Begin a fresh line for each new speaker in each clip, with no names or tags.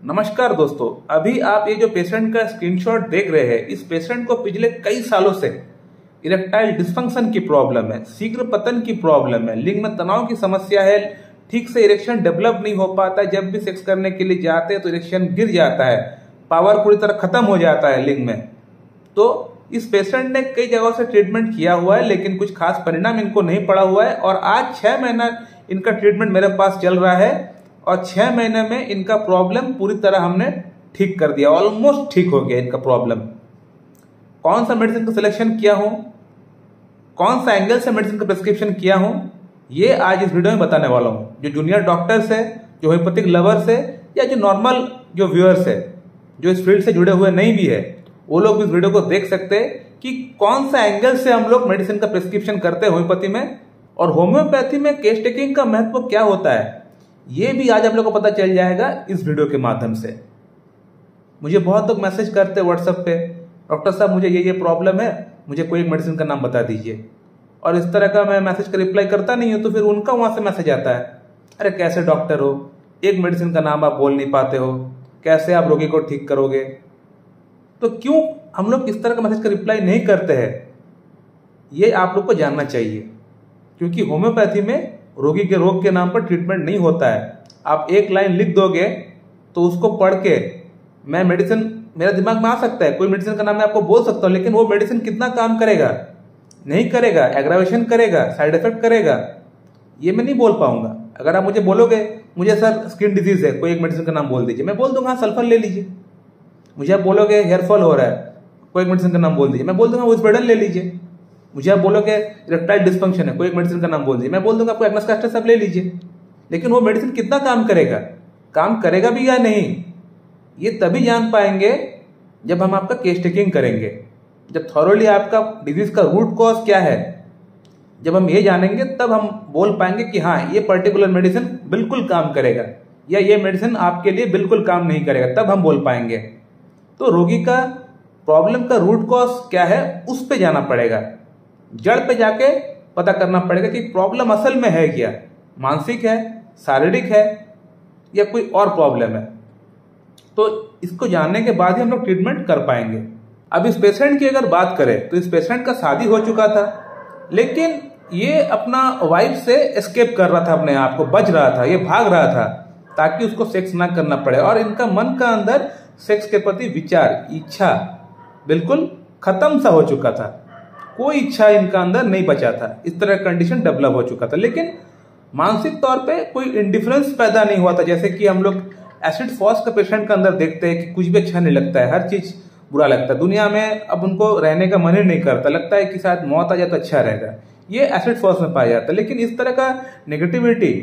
नमस्कार दोस्तों, अभी आप ये जो पेशेंट का स्क्रीनशॉट देख रहे हैं, इस पेशेंट को पिछले कई सालों से इरेक्टाइल डिस्फंक्शन की प्रॉब्लम है, शीघ्र पतन की प्रॉब्लम है, लिंग में तनाव की समस्या है, ठीक से इरेक्शन डेवलप नहीं हो पाता है, जब भी सेक्स करने के लिए जाते हैं तो इरेक्शन गिर जाता है, पावर पूरी तरह खत्म हो जाता है लिंग में। तो इस पेशेंट ने कई जगहों से ट्रीटमेंट किया हुआ है, लेकिन कुछ खास परिणाम इनको नहीं पड़ा हुआ है और आज 6 महीना इनका ट्रीटमेंट मेरे पास चल रहा है और 6 महीने में इनका प्रॉब्लम पूरी तरह हमने ठीक कर दिया, ऑलमोस्ट ठीक हो गया इनका प्रॉब्लम। कौन सा मेडिसिन का सिलेक्शन किया हूं, कौन सा एंगल से मेडिसिन का प्रिस्क्रिप्शन किया हूं, ये आज इस वीडियो में बताने वाला हूं। जो जूनियर डॉक्टर्स है, जो होम्योपैथिक लवर्स है या जो नॉर्मल जो व्यूअर्स है, जो इस फील्ड से जुड़े हुए नहीं भी है, वो लोग इस वीडियो को देख सकते हैं कि कौन सा एंगल से हम लोग मेडिसिन का प्रिस्क्रिप्शन करते हैं होम्योपैथी में, और होम्योपैथी में केस टेकिंग का महत्व क्या होता है, ये भी आज आप लोग को पता चल जाएगा इस वीडियो के माध्यम से। मुझे बहुत लोग मैसेज करते हैं व्हाट्सएप पे, डॉक्टर साहब मुझे ये प्रॉब्लम है, मुझे कोई एक मेडिसिन का नाम बता दीजिए। और इस तरह का मैं मैसेज का रिप्लाई करता नहीं हूं, तो फिर उनका वहां से मैसेज आता है, अरे कैसे डॉक्टर हो, एक मेडिसिन का नाम आप बोल नहीं पाते हो, कैसे आप रोगी को ठीक करोगे। तो क्यों हम लोग इस तरह का मैसेज का रिप्लाई नहीं करते हैं, ये आप लोग को जानना चाहिए। क्योंकि होम्योपैथी में रोगी के रोग के नाम पर ट्रीटमेंट नहीं होता है। आप एक लाइन लिख दोगे तो उसको पढ़ के मैं मेडिसिन, मेरा दिमाग में आ सकता है, कोई मेडिसिन का नाम मैं आपको बोल सकता हूं, लेकिन वो मेडिसिन कितना काम करेगा, नहीं करेगा, एग्रावेशन करेगा, साइड इफेक्ट करेगा, ये मैं नहीं बोल पाऊंगा। अगर आप मुझे बोलोगे मुझे सर स्किन डिजीज है, कोई एक मेडिसिन का नाम बोल दीजिए, मैं बोल दूंगा हाँ सल्फर ले लीजिए। मुझे आप बोलोगे हेयरफॉल हो रहा है, कोई एक मेडिसिन का नाम बोल दीजिए, मैं बोल दूंगा विस्पेडन ले लीजिए। मुझे आप बोलोगे इरेक्टाइल डिस्फंक्शन है, कोई एक मेडिसिन का नाम बोल दीजिए, मैं बोल दूंगा आपको एग्नेस कास्टर सब ले लीजिए। लेकिन वो मेडिसिन कितना काम करेगा, काम करेगा भी या नहीं, ये तभी जान पाएंगे जब हम आपका केस टेकिंग करेंगे, जब थॉरोली आपका डिजीज का रूट कॉज क्या है, जब हम ये जानेंगे तब हम बोल पाएंगे कि हाँ ये पर्टिकुलर मेडिसिन बिल्कुल काम करेगा या ये मेडिसिन आपके लिए बिल्कुल काम नहीं करेगा, तब हम बोल पाएंगे। तो रोगी का प्रॉब्लम का रूट कॉज क्या है उस पे जाना पड़ेगा, जड़ पे जाके पता करना पड़ेगा कि प्रॉब्लम असल में है क्या, मानसिक है, शारीरिक है या कोई और प्रॉब्लम है। तो इसको जानने के बाद ही हम लोग ट्रीटमेंट कर पाएंगे। अब इस पेशेंट की अगर बात करें तो इस पेशेंट का शादी हो चुका था, लेकिन ये अपना वाइफ से एस्केप कर रहा था, अपने आप को बच रहा था, ये भाग रहा था ताकि उसको सेक्स ना करना पड़े, और इनका मन का अंदर सेक्स के प्रति विचार, इच्छा बिल्कुल खत्म सा हो चुका था, कोई इच्छा इनका अंदर नहीं बचा था, इस तरह कंडीशन डेवलप हो चुका था। लेकिन मानसिक तौर पे कोई इंडिफरेंस पैदा नहीं हुआ था, जैसे कि हम लोग एसिड फॉस का पेशेंट के अंदर देखते हैं कि कुछ भी अच्छा नहीं लगता है, हर चीज बुरा लगता है, दुनिया में अब उनको रहने का मन ही नहीं करता, लगता है कि शायद मौत आ जाए तो अच्छा रहेगा, ये एसिड फॉस में पाया जाता है। लेकिन इस तरह का नेगेटिविटी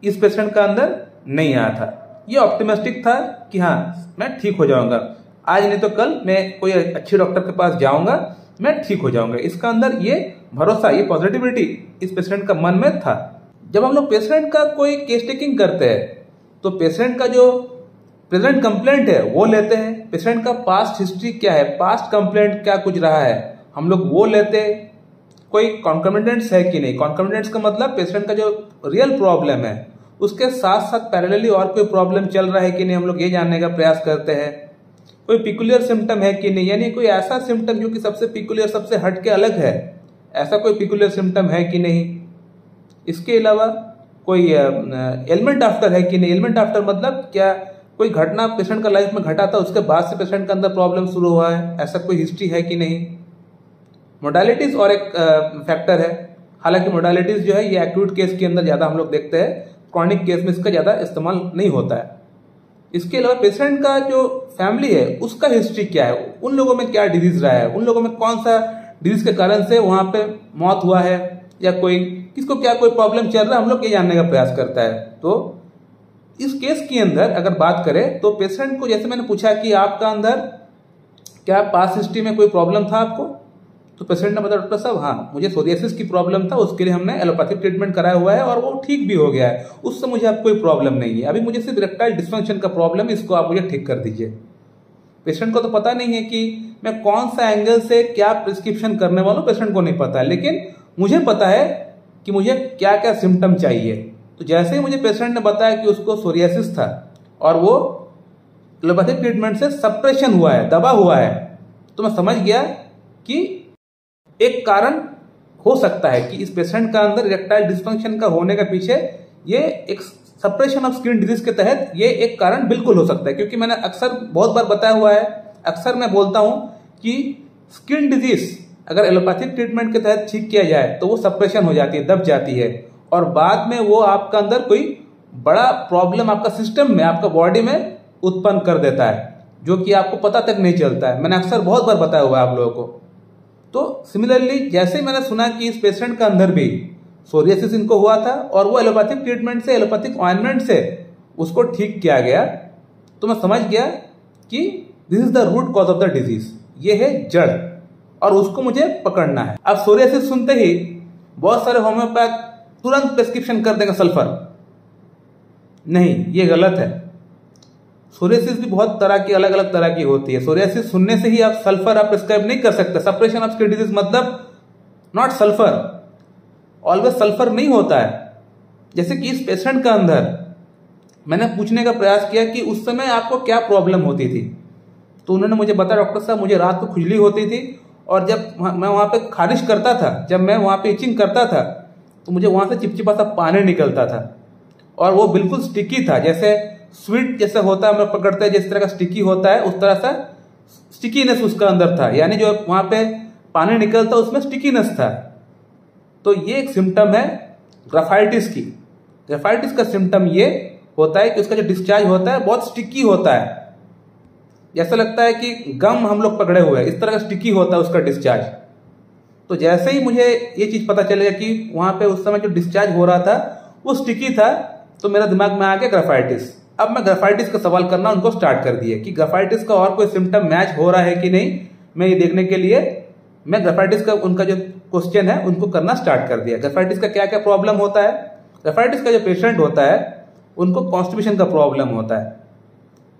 इस पेशेंट का अंदर नहीं आया था, ये ऑप्टिमिस्टिक था कि हाँ मैं ठीक हो जाऊंगा, आज नहीं तो कल मैं कोई अच्छे डॉक्टर के पास जाऊंगा, मैं ठीक हो जाऊंगा। इसका अंदर ये भरोसा, ये पॉजिटिविटी इस पेशेंट का मन में था। जब हम लोग पेशेंट का कोई केस टेकिंग करते हैं तो पेशेंट का जो प्रेजेंट कंप्लेंट है वो लेते हैं, पेशेंट का पास्ट हिस्ट्री क्या है, पास्ट कंप्लेंट क्या कुछ रहा है, हम लोग वो लेते हैं, कोई कॉन्कमिडेंट्स है कि नहीं। कॉन्कमिडेंट्स का मतलब पेशेंट का जो रियल प्रॉब्लम है उसके साथ साथ पैरेलली और कोई प्रॉब्लम चल रहा है कि नहीं, हम लोग ये जानने का प्रयास करते हैं। कोई पिकुलियर सिम्टम है कि नहीं, यानी कोई ऐसा सिम्टम जो कि सबसे पिकुलियर, सबसे हटके अलग है, ऐसा कोई पिकुलियर सिम्टम है कि नहीं। इसके अलावा कोई एलिमेंट आफ्टर है कि नहीं, एलिमेंट आफ्टर मतलब क्या, कोई घटना पेशेंट का लाइफ में घटा था उसके बाद से पेशेंट के अंदर प्रॉब्लम शुरू हुआ है, ऐसा कोई हिस्ट्री है कि नहीं। मोडालिटीज और एक फैक्टर है, हालांकि मोडालिटीज जो है ये एक्यूट केस के अंदर ज्यादा हम लोग देखते हैं, क्रॉनिक केस में इसका ज्यादा इस्तेमाल नहीं होता है। इसके अलावा पेशेंट का जो फैमिली है उसका हिस्ट्री क्या है, उन लोगों में क्या डिजीज रहा है, उन लोगों में कौन सा डिजीज के कारण से वहां पे मौत हुआ है, या कोई किसको क्या कोई प्रॉब्लम चल रहा है, हम लोग ये जानने का प्रयास करता है। तो इस केस के अंदर अगर बात करें तो पेशेंट को, जैसे मैंने पूछा कि आपका अंदर क्या पास्ट हिस्ट्री में कोई प्रॉब्लम था आपको, तो पेशेंट ने बताया डॉक्टर साहब हाँ मुझे सोरियासिस की प्रॉब्लम था, उसके लिए हमने एलोपैथिक ट्रीटमेंट कराया हुआ है और वो ठीक भी हो गया है, उससे मुझे अब कोई प्रॉब्लम नहीं है, अभी मुझे सिर्फ इरेक्टाइल डिस्फंक्शन का प्रॉब्लम है, इसको आप मुझे ठीक कर दीजिए। पेशेंट को तो पता नहीं है कि मैं कौन सा एंगल से क्या प्रिस्क्रिप्शन करने वाला हूं, पेशेंट को नहीं पता है, लेकिन मुझे पता है कि मुझे क्या क्या सिम्टम चाहिए। तो जैसे ही मुझे पेशेंट ने बताया कि उसको सोरियासिस था और वो एलोपैथिक ट्रीटमेंट से सप्रेशन हुआ है, दबा हुआ है। तो मैं समझ गया कि एक कारण हो सकता है कि इस पेशेंट का अंदर इरेक्टाइल डिस्फंक्शन का होने के पीछे ये एक सप्रेशन ऑफ स्किन डिजीज के तहत ये एक कारण बिल्कुल हो सकता है। क्योंकि मैंने अक्सर बहुत बार बताया हुआ है, अक्सर मैं बोलता हूं कि स्किन डिजीज अगर एलोपैथिक ट्रीटमेंट के तहत ठीक किया जाए तो वो सप्रेशन हो जाती है, दब जाती है, और बाद में वो आपका अंदर कोई बड़ा प्रॉब्लम आपका सिस्टम में, आपका बॉडी में उत्पन्न कर देता है, जो कि आपको पता तक नहीं चलता है। मैंने अक्सर बहुत बार बताया हुआ है आप लोगों को। तो सिमिलरली जैसे मैंने सुना कि इस पेशेंट का अंदर भी सोरियासिस इनको हुआ था और वो एलोपैथिक ट्रीटमेंट से, एलोपैथिक ऑइंटमेंट से उसको ठीक किया गया, तो मैं समझ गया कि this is the root cause of the disease, ये है जड़, और उसको मुझे पकड़ना है। अब सोरियासिस सुनते ही बहुत सारे होम्योपैथ तुरंत प्रेस्क्रिप्शन कर देंगे सल्फर। नहीं, ये गलत है। सोरियासिस भी बहुत तरह की, अलग अलग तरह की होती है। सोरियासिस सुनने से ही आप सल्फर आप प्रिस्क्राइब नहीं कर सकते। सप्रेशन ऑफ स्किन डिजीज मतलब नॉट सल्फर, ऑलवेज सल्फर नहीं होता है। जैसे कि इस पेशेंट का अंदर मैंने पूछने का प्रयास किया कि उस समय आपको क्या प्रॉब्लम होती थी, तो उन्होंने मुझे बताया, डॉक्टर साहब मुझे रात को खुजली होती थी और जब मैं वहां पे खारिश करता था, जब मैं वहां पे इचिंग करता था तो मुझे वहां से चिपचिपा सा पानी निकलता था और वो बिल्कुल स्टिकी था, जैसे स्वीट जैसे होता है, हम लोग पकड़ते हैं जिस तरह का स्टिकी होता है, उस तरह सा स्टिकीनेस उसका अंदर था। यानी जो वहां पे पानी निकलता उसमें स्टिकीनेस था। तो ये एक सिम्टम है ग्राफाइटिस की। ग्राफाइटिस का सिम्टम ये होता है कि उसका जो डिस्चार्ज होता है बहुत स्टिकी होता है, जैसा लगता है कि गम हम लोग पकड़े हुए हैं, इस तरह का स्टिकी होता है उसका डिस्चार्ज। तो जैसे ही मुझे ये चीज पता चलेगा कि वहां पे उस समय जो डिस्चार्ज हो रहा था वो स्टिकी था, तो मेरा दिमाग में आ गया ग्राफाइटिस। अब मैं ग्राफाइटिस का सवाल करना उनको स्टार्ट कर दिया कि ग्राफाइटिस का और कोई सिम्टम मैच हो रहा है कि नहीं, मैं ये देखने के लिए मैं ग्राफाइटिस का उनका जो क्वेश्चन है उनको करना स्टार्ट कर दिया। ग्राफाइटिस का क्या क्या प्रॉब्लम होता है? ग्राफाइटिस का जो पेशेंट होता है उनको कॉन्स्टिपेशन का प्रॉब्लम होता है।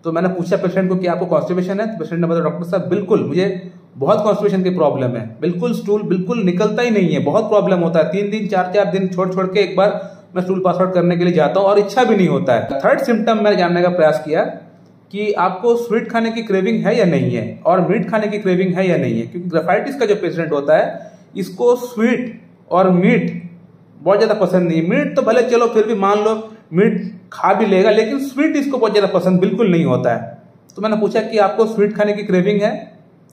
तो मैंने पूछा पेशेंट को कि आपको कॉन्स्टिपेशन है? तो पेशेंट ने बताया, डॉक्टर साहब बिल्कुल मुझे बहुत कॉन्स्टिपेशन की प्रॉब्लम है, बिल्कुल स्टूल बिल्कुल निकलता ही नहीं है, बहुत प्रॉब्लम होता है। 3 दिन 4 दिन छोड़ छोड़ के एक बार मैं स्टूल पास आउट करने के लिए जाता हूं और इच्छा भी नहीं होता है। थर्ड सिम्टम मैंने जानने का प्रयास किया कि आपको स्वीट खाने की क्रेविंग है या नहीं है और मीट खाने की क्रेविंग है या नहीं है, क्योंकि ग्राफाइटिस का जो पेशेंट होता है इसको स्वीट और मीट बहुत ज्यादा पसंद नहीं है। मीट तो भले चलो फिर भी मान लो मीट खा भी लेगा, लेकिन स्वीट इसको बहुत ज्यादा पसंद बिल्कुल नहीं होता है। तो मैंने पूछा कि आपको स्वीट खाने की क्रेविंग है?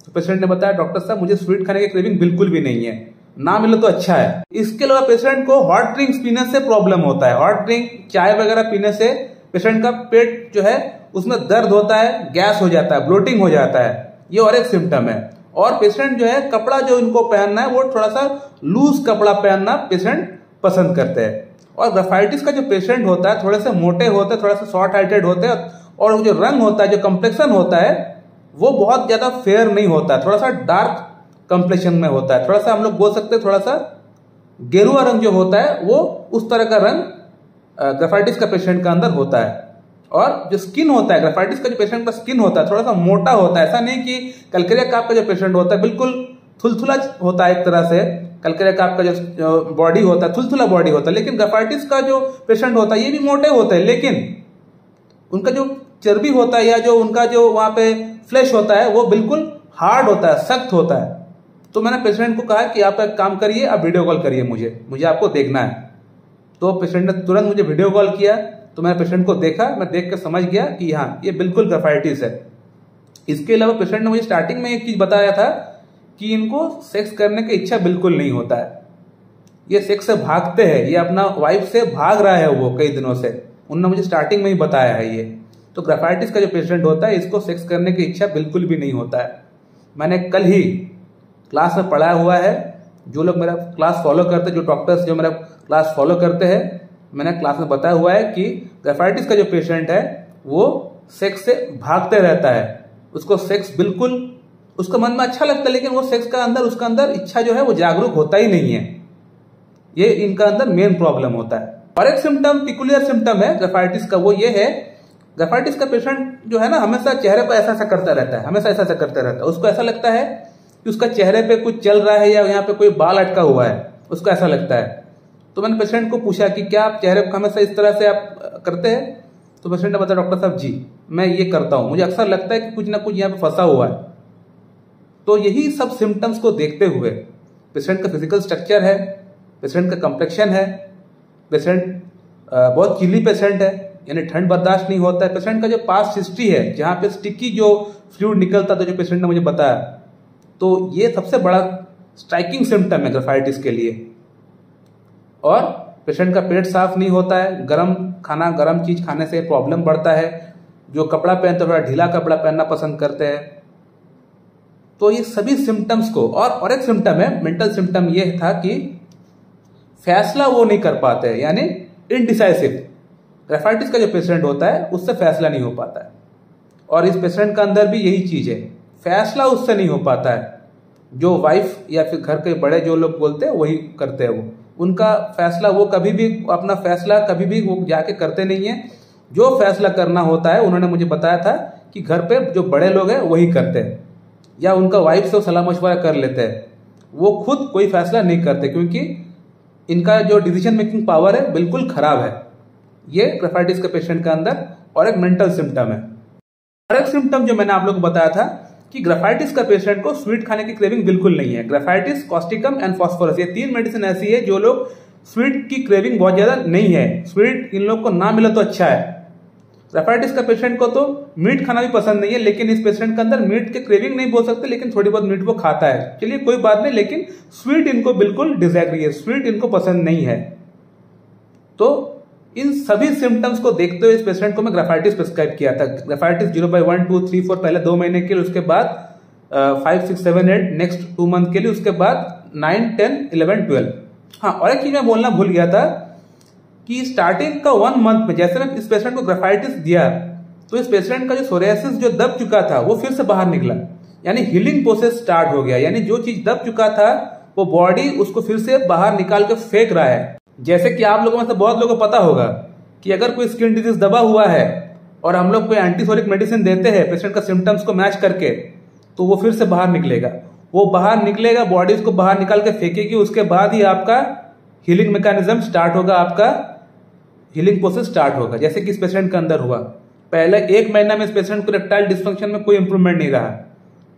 तो पेशेंट ने बताया, डॉक्टर साहब मुझे स्वीट खाने की क्रेविंग बिल्कुल भी नहीं है, ना मिले तो अच्छा है। इसके अलावा पेशेंट को हॉट ड्रिंक्स पीने से प्रॉब्लम होता है। हॉट ड्रिंक, चाय वगैरह पीने से पेशेंट का पेट जो है उसमें दर्द होता है, गैस हो जाता है, ब्लोटिंग हो जाता है, ये और एक सिम्टम है। और पेशेंट जो है कपड़ा जो इनको पहनना है वो थोड़ा सा लूज कपड़ा पहनना पेशेंट पसंद करते हैं। और ग्राफाइटिस का जो पेशेंट होता है थोड़े से मोटे होते हैं, थोड़ा सा शॉर्ट हाइटेड होते हैं, और जो रंग होता है, जो कम्प्लेक्शन होता है वो बहुत ज्यादा फेयर नहीं होता है, थोड़ा सा डार्क कम्प्लेक्शन में होता है, थोड़ा सा हम लोग बोल सकते हैं थोड़ा सा गेरुआ रंग जो होता है वो उस तरह का रंग ग्राफाइटिस का पेशेंट का अंदर होता है। और जो स्किन होता है, ग्राफाइटिस का जो पेशेंट का स्किन होता है थोड़ा सा मोटा होता है। ऐसा नहीं कि कैलकेरिया काप का जो पेशेंट होता है बिल्कुल थुलथुला होता है, एक तरह से कैलकेरिया काप का जो बॉडी होता है थुलथुला बॉडी होता है, लेकिन ग्राफाइटिस का जो पेशेंट होता है ये भी मोटे होते हैं, लेकिन उनका जो चर्बी होता है या जो उनका जो वहां पे फ्लैश होता है वो बिल्कुल हार्ड होता है, सख्त होता है। तो मैंने पेशेंट को कहा कि आप एक काम करिए, आप वीडियो कॉल करिए, मुझे आपको देखना है। तो पेशेंट ने तुरंत मुझे वीडियो कॉल किया, तो मैंने पेशेंट को देखा, मैं देख के समझ गया कि हाँ ये बिल्कुल ग्राफाइटिस है। इसके अलावा पेशेंट ने मुझे स्टार्टिंग में एक चीज बताया था कि इनको सेक्स करने की इच्छा बिल्कुल नहीं होता है, ये सेक्स से भागते हैं, ये अपना वाइफ से भाग रहा है वो कई दिनों से, उन्होंने मुझे स्टार्टिंग में ही बताया है ये। तो ग्राफाइटिस का जो पेशेंट होता है इसको सेक्स करने की इच्छा बिल्कुल भी नहीं होता है। मैंने कल ही क्लास में पढ़ाया हुआ है, जो लोग मेरा क्लास फॉलो करते हैं, जो डॉक्टर्स जो मेरा क्लास फॉलो करते हैं, मैंने क्लास में बताया हुआ है कि ग्राफाइटिस का जो पेशेंट है वो सेक्स से भागते रहता है, उसको सेक्स बिल्कुल उसको मन में अच्छा लगता है, लेकिन वो सेक्स का अंदर उसका अंदर इच्छा जो है वो जागरूक होता ही नहीं है। ये इनका अंदर मेन प्रॉब्लम होता है। और एक सिम्टम, पिकुलियर सिम्टम है ग्राफाइटिस का, वो ये है ग्राफाइटिस का पेशेंट जो है ना हमेशा चेहरे पर ऐसा करता रहता है, हमेशा ऐसा करता रहता है। उसको ऐसा लगता है कि उसका चेहरे पे कुछ चल रहा है या यहाँ पे कोई बाल अटका हुआ है, उसको ऐसा लगता है। तो मैंने पेशेंट को पूछा कि क्या आप चेहरे को हमेशा इस तरह से आप करते हैं? तो पेशेंट ने बताया डॉक्टर साहब जी मैं ये करता हूँ, मुझे अक्सर लगता है कि कुछ ना कुछ यहाँ पे फंसा हुआ है। तो यही सब सिम्टम्स को देखते हुए पेशेंट का फिजिकल स्ट्रक्चर है, पेशेंट का कम्प्लेक्शन है, पेशेंट बहुत चिली पेशेंट है यानी ठंड बर्दाश्त नहीं होता है, पेशेंट का जो पास्ट हिस्ट्री है जहाँ पे स्टिकी जो फ्लूइड निकलता था जो पेशेंट ने मुझे बताया, तो ये सबसे बड़ा स्ट्राइकिंग सिम्टम है ग्राफाइटिस के लिए। और पेशेंट का पेट साफ नहीं होता है, गर्म खाना गर्म चीज खाने से प्रॉब्लम बढ़ता है, जो कपड़ा पहनते हैं थोड़ा ढीला कपड़ा पहनना पसंद करते हैं। तो ये सभी सिम्टम्स को और एक सिम्टम है, मेंटल सिम्टम ये था कि फैसला वो नहीं कर पाते हैं यानी इनडिसाइसिव। ग्राफाइटिस का जो पेशेंट होता है उससे फैसला नहीं हो पाता है, और इस पेशेंट का अंदर भी यही चीज है, फैसला उससे नहीं हो पाता है। जो वाइफ या फिर घर के बड़े जो लोग बोलते हैं वही करते हैं, वो उनका फैसला वो कभी भी अपना फैसला कभी भी वो जाके करते नहीं है। जो फैसला करना होता है उन्होंने मुझे बताया था कि घर पे जो बड़े लोग हैं वही करते हैं, या उनका वाइफ से सलाह मशवरा कर लेते हैं, वो खुद कोई फैसला नहीं करते क्योंकि इनका जो डिसीजन मेकिंग पावर है बिल्कुल खराब है। ये ग्राफाइटिस के पेशेंट के अंदर और एक मेंटल सिम्टम है। और एक सिम्टम जो मैंने आप लोग को बताया था कि ग्राफाइटिस का पेशेंट को स्वीट खाने की क्रेविंग बिल्कुल नहीं है। ग्राफाइटिस, कॉस्टिकम एंड फॉस्फोरस, ये 3 मेडिसिन ऐसी है जो लोग स्वीट की क्रेविंग बहुत ज्यादा नहीं है, स्वीट इन लोग को ना मिले तो अच्छा है। ग्राफाइटिस का पेशेंट को तो मीट खाना भी पसंद नहीं है, लेकिन इस पेशेंट के अंदर मीट के क्रेविंग नहीं बोल सकते, लेकिन थोड़ी बहुत मीट वो खाता है, चलिए कोई बात नहीं, लेकिन स्वीट इनको बिल्कुल डिसएग्री है, स्वीट इनको पसंद नहीं है। तो इन सभी सिम्टम्स को देखते हुए इस पेशेंट को मैं ग्राफाइटिस प्रिस्क्राइब किया था। ग्राफाइटिस 0/1, 2, 3, 4 पहले 2 महीने के लिए, उसके बाद 5, 6, 7, 8 नेक्स्ट 2 मंथ के लिए, उसके बाद 9, 10, 11, 12। हाँ, और एक चीज मैं बोलना भूल गया था कि स्टार्टिंग का 1 मंथ में जैसे मैं इस पेशेंट को ग्राफाइटिस दिया तो इस पेशेंट का जो सोरियासिस जो दब चुका था वो फिर से बाहर निकला, यानी हीलिंग प्रोसेस स्टार्ट हो गया, यानी जो चीज दब चुका था वो बॉडी उसको फिर से बाहर निकाल के फेंक रहा है। जैसे कि आप लोगों में से बहुत लोगों को पता होगा कि अगर कोई स्किन डिजीज दबा हुआ है और हम लोग कोई एंटीसोरिक मेडिसिन देते हैं पेशेंट का सिम्टम्स को मैच करके, तो वो फिर से बाहर निकलेगा, वो बाहर निकलेगा, बॉडी उसको बाहर निकाल के फेंकेगी, उसके बाद ही आपका हीलिंग मैकेनिज्म स्टार्ट होगा, आपका हीलिंग प्रोसेस स्टार्ट होगा। जैसे कि इस पेशेंट के अंदर हुआ, पहले 1 महीना में इस पेशेंट को इरेक्टाइल डिस्फंक्शन में कोई इंप्रूवमेंट नहीं रहा।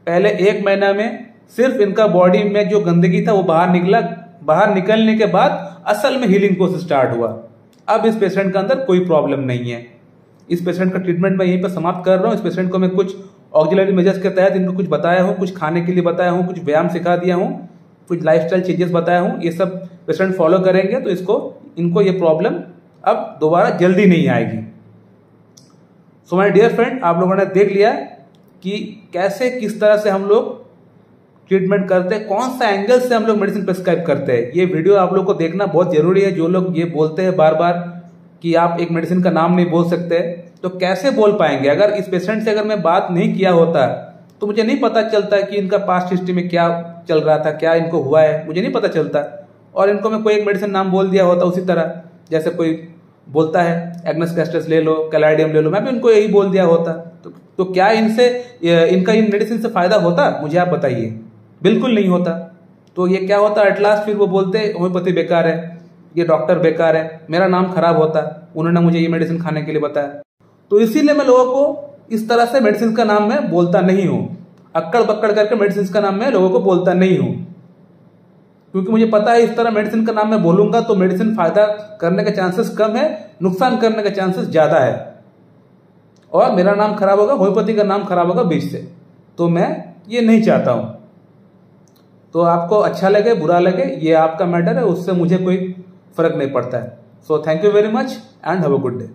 पहले 1 महीना में सिर्फ इनका बॉडी में जो गंदगी था वो बाहर निकला, बाहर निकलने के बाद असल में हीलिंग प्रोसेस स्टार्ट हुआ। अब इस पेशेंट के अंदर कोई प्रॉब्लम नहीं है। इस पेशेंट का ट्रीटमेंट मैं यहीं पर समाप्त कर रहा हूँ। इस पेशेंट को मैं कुछ ऑक्सिलरी मेजर्स के तहत इनको कुछ बताया हूँ, कुछ खाने के लिए बताया हूँ, कुछ व्यायाम सिखा दिया हूँ, कुछ लाइफस्टाइल चेंजेस बताया हूँ। ये सब पेशेंट फॉलो करेंगे तो इनको ये प्रॉब्लम अब दोबारा जल्दी नहीं आएगी। सो माय डियर फ्रेंड, आप लोगों ने देख लिया कि कैसे किस तरह से हम लोग ट्रीटमेंट करते हैं, कौन सा एंगल से हम लोग मेडिसिन प्रिस्क्राइब करते हैं। ये वीडियो आप लोग को देखना बहुत जरूरी है। जो लोग ये बोलते हैं बार बार कि आप एक मेडिसिन का नाम नहीं बोल सकते, तो कैसे बोल पाएंगे? अगर इस पेशेंट से अगर मैं बात नहीं किया होता तो मुझे नहीं पता चलता कि इनका पास्ट हिस्ट्री में क्या चल रहा था, क्या इनको हुआ है, मुझे नहीं पता चलता। और इनको मैं कोई एक मेडिसिन नाम बोल दिया होता उसी तरह, जैसे कोई बोलता है एग्नेस कैस्टस ले लो, कैलाइडियम ले लो, मैं भी उनको यही बोल दिया होता। तो क्या इनसे इनका इन मेडिसिन से फायदा होता? मुझे आप बताइए। बिल्कुल नहीं होता। तो ये क्या होता एट लास्ट, फिर वो बोलते होम्योपैथी बेकार है, ये डॉक्टर बेकार है, मेरा नाम खराब होता, उन्होंने मुझे ये मेडिसिन खाने के लिए बताया। तो इसीलिए मैं लोगों को इस तरह से मेडिसिन का नाम मैं बोलता नहीं हूं, अक्कड़ बक्कड़ करके मेडिसिन का नाम मैं लोगों को बोलता नहीं हूं, क्योंकि मुझे पता है इस तरह मेडिसिन का नाम मैं बोलूंगा तो मेडिसिन फायदा करने के चांसेस कम है, नुकसान करने के चांसेस ज्यादा है, और मेरा नाम खराब होगा, होम्योपैथी का नाम खराब होगा बीच से। तो मैं ये नहीं चाहता हूं। तो आपको अच्छा लगे बुरा लगे ये आपका मैटर है, उससे मुझे कोई फर्क नहीं पड़ता है। So thank you very much and have a good day.